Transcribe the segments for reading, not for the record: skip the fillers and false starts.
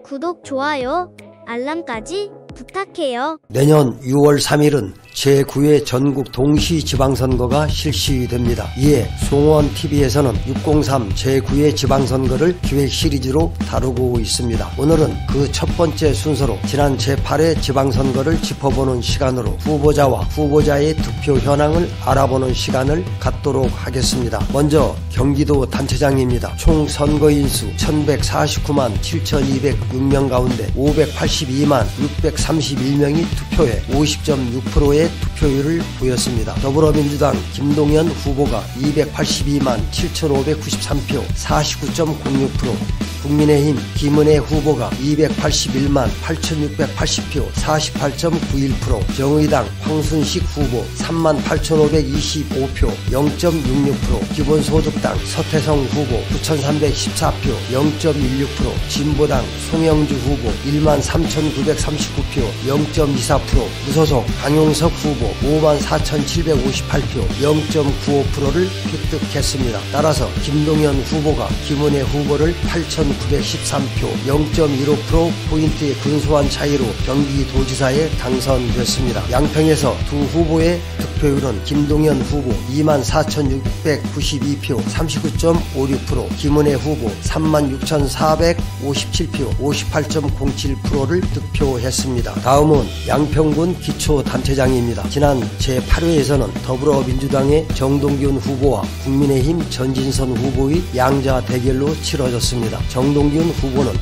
구독, 좋아요, 알람까지 부탁해요. 내년 6월 3일은 제9회 전국 동시지방선거가 실시됩니다. 이에 송원TV에서는 603 제9회 지방선거를 기획 시리즈로 다루고 있습니다. 오늘은 그 첫 번째 순서로 지난 제8회 지방선거를 짚어보는 시간으로 후보자와 후보자의 득표 현황을 알아보는 시간을 갖도록 하겠습니다. 먼저 경기도 단체장입니다. 총 선거인수 1149만 7206명 가운데 582만 631명이 투표해 50.6%의 투표율을 보였습니다. 더불어민주당 김동연 후보가 282만 7593표 49.06%, 국민의힘 김은혜 후보가 281만 8680표 48.91%, 정의당 황순식 후보 3만 8525표 0.66%, 기본소득당 서태성 후보 9314표 0.16%, 진보당 송영주 후보 1만 3939표 0.24%, 무소속 강용석 후보 5만 4758표 0.95%를 획득했습니다. 따라서 김동연 후보가 김은혜 후보를 8913표 0.15%포인트의 근소한 차이로 경기도지사에 당선됐습니다. 양평에서 두 후보의 득표율은 김동연 후보 2만 4692표 39.56%, 김은혜 후보 3만 6457표 58.07%를 득표했습니다. 다음은 양평군 기초단체장입니다. 지난 제8회에서는 더불어민주당의 정동균 후보와 국민의힘 전진선 후보의 양자 대결로 치러졌습니다. 정동균 후보는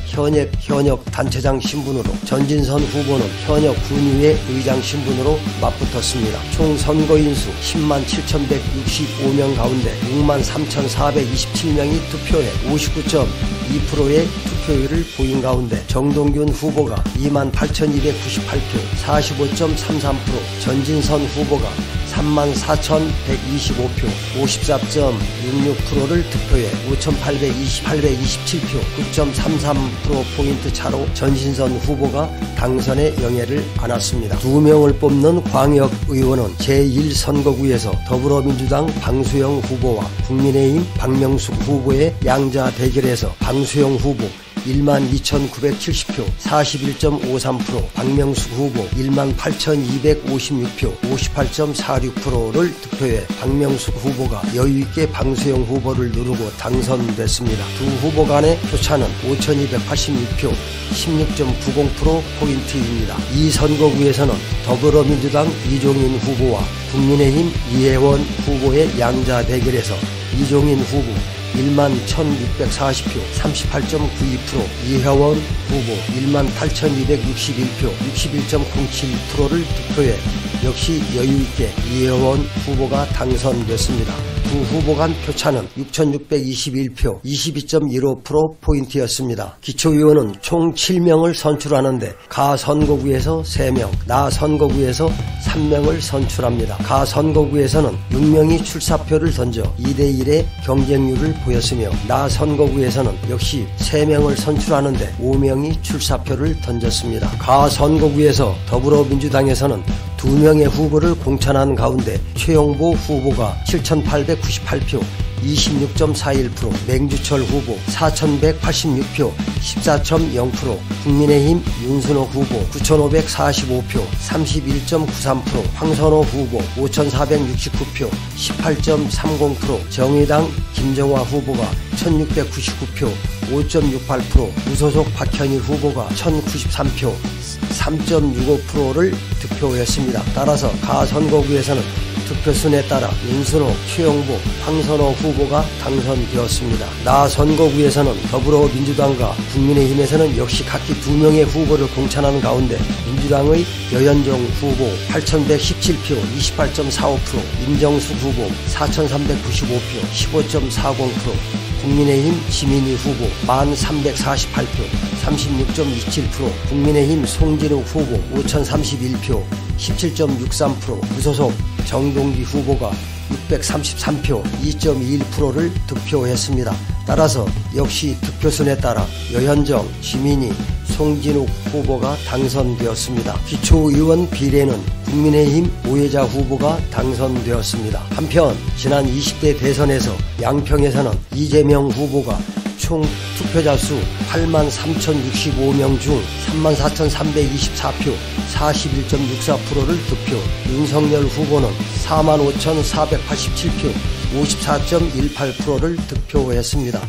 현역 단체장 신분으로, 전진선 후보는 현역 군의회 의장 신분으로 맞붙었습니다. 총 선거인수 10만 7165명 가운데 6만 3427명이 투표해 59.2%의 투표율을 보인 가운데 정동균 후보가 2만 8298표 45.33%, 전진선 후보가 3만 4125표 54.66%를 득표해 5827표 9.33%포인트 차로 전진선 후보가 당선의 영예를 안았습니다. 2명을 뽑는 광역의원은 제1선거구에서 더불어민주당 방수영 후보와 국민의힘 박명숙 후보의 양자 대결에서 방수영 후보 1만 2970표 41.53%, 박명숙 후보 1만 8256표 58.46%를 득표해 박명숙 후보가 여유있게 방수영 후보를 누르고 당선됐습니다. 두 후보 간의 표차는 5286표 16.90%포인트입니다. 이 선거구에서는 더불어민주당 이종인 후보와 국민의힘 이혜원 후보의 양자 대결에서 이종인 후보 1만 1640표 38.92%, 이혜원 후보 1만 8261표 61.07%를 득표해 역시 여유있게 이혜원 후보가 당선됐습니다. 두 후보 간 표차는 6621표 22.15%포인트였습니다. 기초의원은 총 7명을 선출하는데 가 선거구에서 3명, 나 선거구에서 3명을 선출합니다. 가 선거구에서는 6명이 출사표를 던져 2대1의 경쟁률을 보였으며 나 선거구에서는 역시 3명을 선출하는데 5명이 출사표를 던졌습니다. 가 선거구에서 더불어민주당에서는 2명의 후보를 공천한 가운데 최영보 후보가 7898표 26.41%, 맹주철 후보 4186표 14.0%, 국민의힘 윤순호 후보 9545표 31.93%, 황선호 후보 5469표 18.30%, 정의당 김정화 후보가 1699표 5.68%, 무소속 박현희 후보가 1093표 3.65%를 득표했습니다. 따라서 가 선거구에서는 득표순에 따라 윤순호, 최영보, 황선호 후보가 당선되었습니다. 나 선거구에서는 더불어민주당과 국민의힘에서는 역시 각기 2명의 후보를 공천하는 가운데 민주당의 여현정 후보 8117표 28.45%, 임정숙 후보 4395표 15.40%, 국민의힘 지민희 후보 1348표 36.27%, 국민의힘 송진욱 후보 5031표 17.63%, 무소속 정동기 후보가 633표 2.21%를 득표했습니다. 따라서 역시 득표순에 따라 여현정, 지민희, 송진욱 후보가 당선되었습니다. 기초의원 비례는 국민의힘 오혜자 후보가 당선되었습니다. 한편 지난 20대 대선에서 양평에서는 이재명 후보가 총 투표자 수 83,065명 중 34,324표 41.64%를 득표. 윤석열 후보는 45,487표 54.18%를 득표했습니다.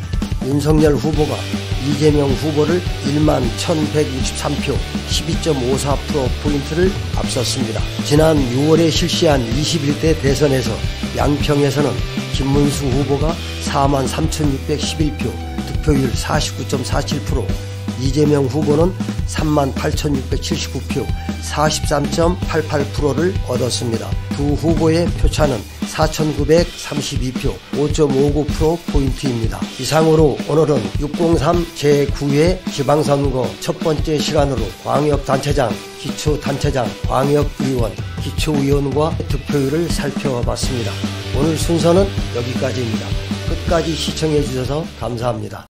윤석열 후보가 이재명 후보를 11,163표 12.54%포인트를 앞섰습니다. 지난 6월에 실시한 21대 대선에서 양평에서는 김문수 후보가 43,611표, 득표율 49.47%, 이재명 후보는 38,679표, 43.88%를 얻었습니다. 두 후보의 표차는 4,932표, 5.59%포인트입니다. 이상으로 오늘은 603 제9회 지방선거 첫 번째 시간으로 광역단체장, 기초단체장, 광역의원, 기초의원과 득표율을 살펴봤습니다. 오늘 순서는 여기까지입니다. 끝까지 시청해 주셔서 감사합니다.